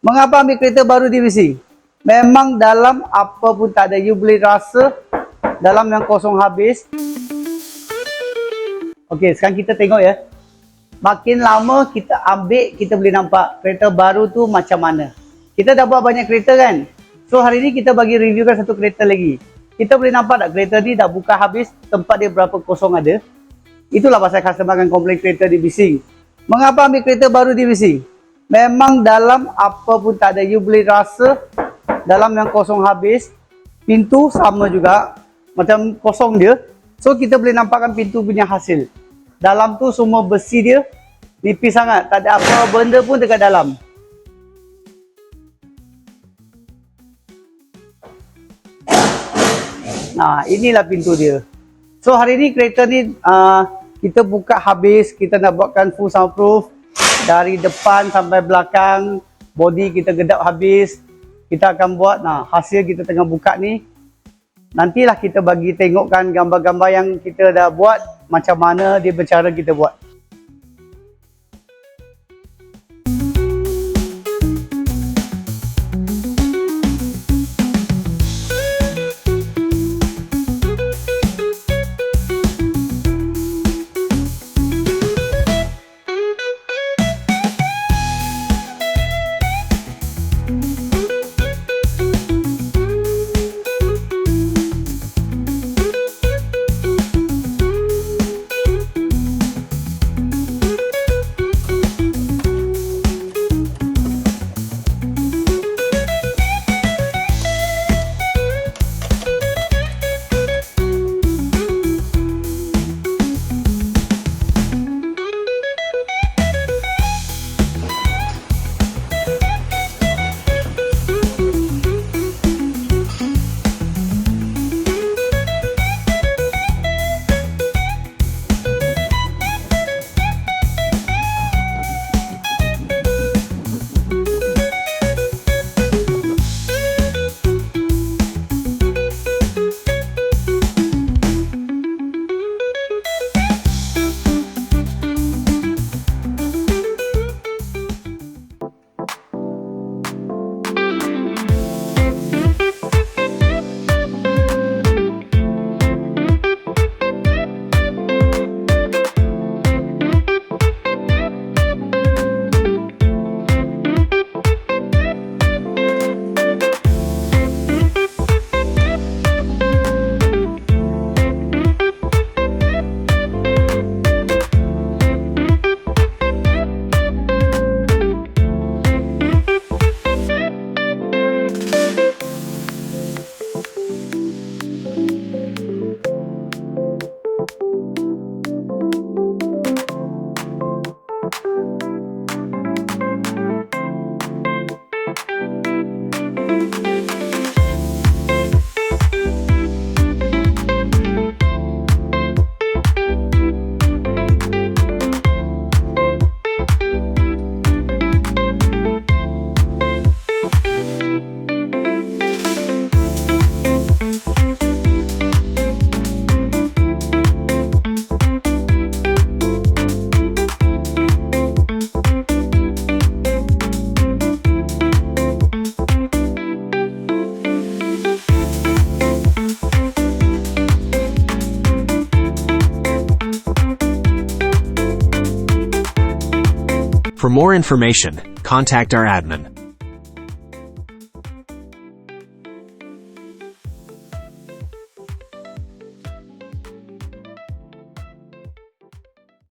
Mengapa ambil kereta baru di bising? Memang dalam apa pun tak ada. You boleh rasa dalam yang kosong habis. Okey, sekarang kita tengok ya. Makin lama kita ambil, kita boleh nampak kereta baru tu macam mana. Kita dah buat banyak kereta kan? So hari ni kita bagi reviewkan satu kereta lagi. Kita boleh nampak tak kereta ni dah buka habis, tempat dia berapa kosong ada. Itulah pasal customer akan komplain kereta di bising. Mengapa ambil kereta baru di bising? Memang dalam apa pun tak ada. You boleh rasa dalam yang kosong habis. Pintu sama juga. Macam kosong dia. So kita boleh nampakkan pintu punya hasil. Dalam tu semua besi dia nipis sangat. Tak ada apa benda pun dekat dalam. Nah, inilah pintu dia. So hari ni kereta ni kita buka habis. Kita nak buatkan full soundproof. Dari depan sampai belakang, body kita gedap habis. Kita akan buat, hasil kita tengah buka ni. Nantilah kita bagi tengokkan gambar-gambar yang kita dah buat, macam mana dia bercara kita buat. For more information, contact our admin.